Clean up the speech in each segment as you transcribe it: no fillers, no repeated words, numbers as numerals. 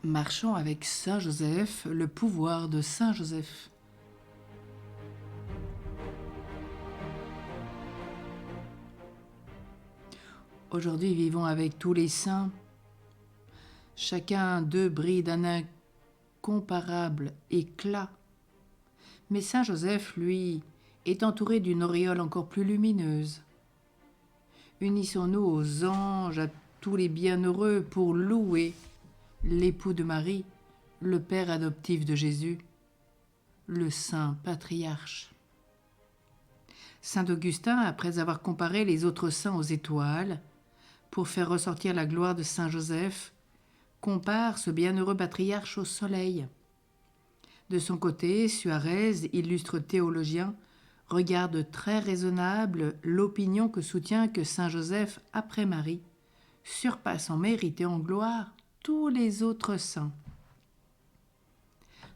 Marchons avec Saint Joseph, le pouvoir de Saint Joseph. Aujourd'hui, vivons avec tous les saints. Chacun d'eux brille d'un incomparable éclat. Mais Saint Joseph, lui, est entouré d'une auréole encore plus lumineuse. Unissons-nous aux anges, à tous les bienheureux, pour louer l'époux de Marie, le père adoptif de Jésus, le saint patriarche. Saint Augustin, après avoir comparé les autres saints aux étoiles, pour faire ressortir la gloire de Saint Joseph, compare ce bienheureux patriarche au soleil. De son côté, Suarez, illustre théologien, regarde très raisonnable l'opinion que soutient que Saint Joseph, après Marie, surpasse en mérite et en gloire tous les autres saints.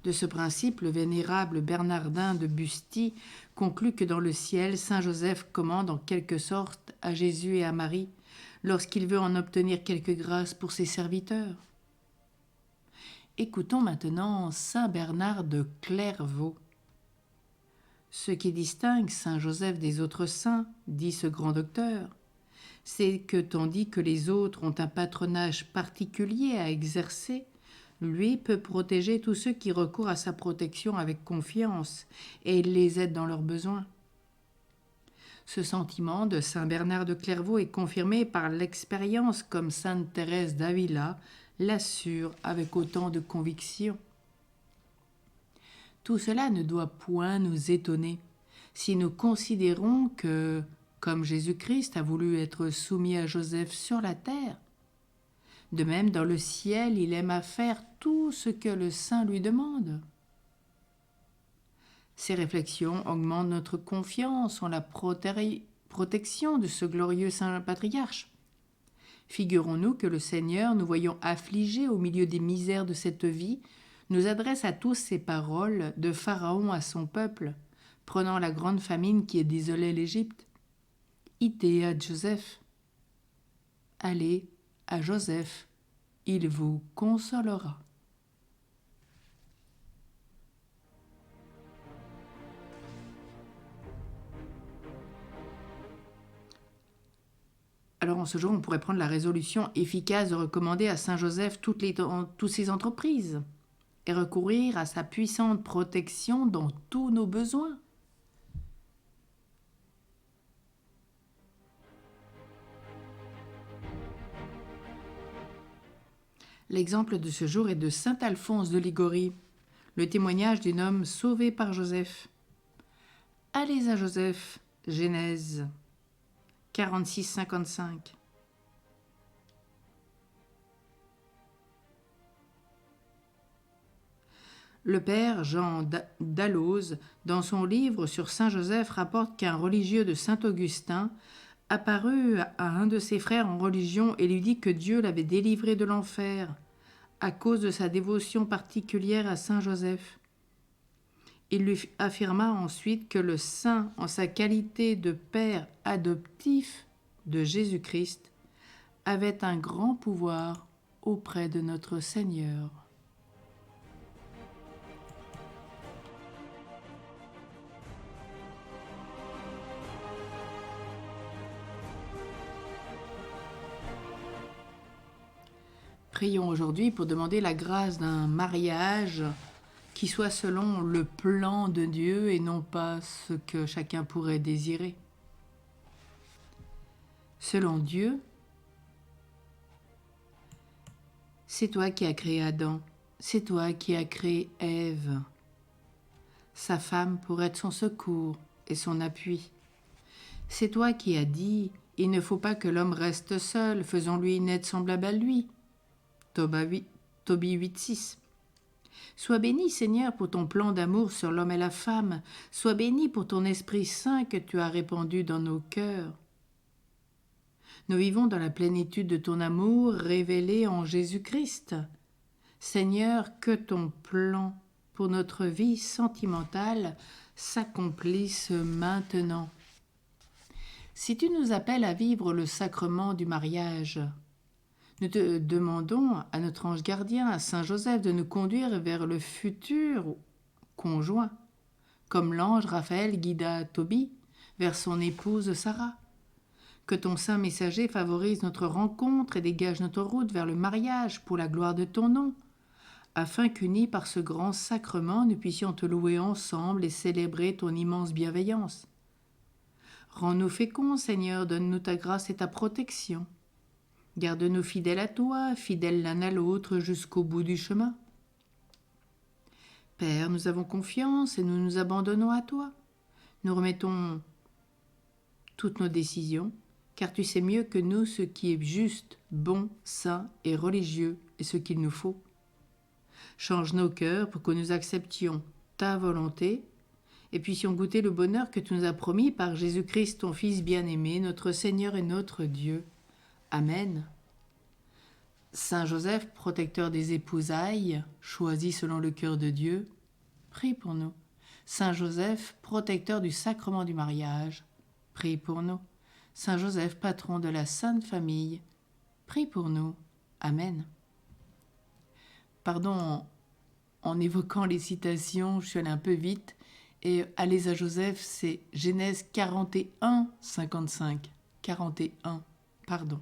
De ce principe, le vénérable Bernardin de Busty conclut que dans le ciel, Saint Joseph commande en quelque sorte à Jésus et à Marie lorsqu'il veut en obtenir quelque grâce pour ses serviteurs. Écoutons maintenant Saint Bernard de Clairvaux. Ce qui distingue Saint Joseph des autres saints, dit ce grand docteur, c'est que tandis que les autres ont un patronage particulier à exercer, lui peut protéger tous ceux qui recourent à sa protection avec confiance et il les aide dans leurs besoins. Ce sentiment de Saint Bernard de Clairvaux est confirmé par l'expérience comme Sainte Thérèse d'Avila l'assure avec autant de conviction. Tout cela ne doit point nous étonner si nous considérons que, comme Jésus-Christ a voulu être soumis à Joseph sur la terre, de même dans le ciel il aime à faire tout ce que le Saint lui demande. Ces réflexions augmentent notre confiance en la protection de ce glorieux Saint Patriarche. Figurons-nous que le Seigneur, nous voyant affligés au milieu des misères de cette vie, nous adresse à tous ces paroles de Pharaon à son peuple, prenant la grande famine qui désolait l'Égypte. Ite à Joseph. Allez à Joseph, il vous consolera. Alors en ce jour, on pourrait prendre la résolution efficace de recommander à Saint Joseph toutes ses entreprises et recourir à sa puissante protection dans tous nos besoins. L'exemple de ce jour est de saint Alphonse de Ligorie, le témoignage d'un homme sauvé par Joseph. Allez à Joseph, Genèse 46-55. Le père Jean Dalloz, dans son livre sur Saint Joseph, rapporte qu'un religieux de Saint Augustin apparut à un de ses frères en religion et lui dit que Dieu l'avait délivré de l'enfer à cause de sa dévotion particulière à Saint Joseph. Il lui affirma ensuite que le saint, en sa qualité de père adoptif de Jésus-Christ, avait un grand pouvoir auprès de notre Seigneur. Prions aujourd'hui pour demander la grâce d'un mariage qui soit selon le plan de Dieu et non pas ce que chacun pourrait désirer. Selon Dieu, c'est toi qui as créé Adam, c'est toi qui as créé Ève, sa femme pour être son secours et son appui. C'est toi qui as dit, il ne faut pas que l'homme reste seul, faisons-lui une aide semblable à lui. Tobie 8,6. Sois béni, Seigneur, pour ton plan d'amour sur l'homme et la femme. Sois béni pour ton Esprit Saint que tu as répandu dans nos cœurs. Nous vivons dans la plénitude de ton amour révélé en Jésus-Christ. Seigneur, que ton plan pour notre vie sentimentale s'accomplisse maintenant. Si tu nous appelles à vivre le sacrement du mariage, Nous te demandons à notre ange gardien, à Saint Joseph, de nous conduire vers le futur conjoint, comme l'ange Raphaël guida Tobie vers son épouse Sarah. Que ton saint messager favorise notre rencontre et dégage notre route vers le mariage pour la gloire de ton nom, afin qu'unis par ce grand sacrement, nous puissions te louer ensemble et célébrer ton immense bienveillance. Rends-nous féconds, Seigneur, donne-nous ta grâce et ta protection. Garde-nous fidèles à toi, fidèles l'un à l'autre jusqu'au bout du chemin. Père, nous avons confiance et nous nous abandonnons à toi. Nous remettons toutes nos décisions, car tu sais mieux que nous ce qui est juste, bon, saint et religieux et ce qu'il nous faut. Change nos cœurs pour que nous acceptions ta volonté et puissions goûter le bonheur que tu nous as promis par Jésus-Christ, ton Fils bien-aimé, notre Seigneur et notre Dieu. Amen. Saint Joseph, protecteur des épousailles, choisis selon le cœur de Dieu, prie pour nous. Saint Joseph, protecteur du sacrement du mariage, prie pour nous. Saint Joseph, patron de la Sainte Famille, prie pour nous. Amen. Pardon, en évoquant les citations, je suis allée un peu vite. Et allez à Joseph, c'est Genèse 41, 55. 41, pardon.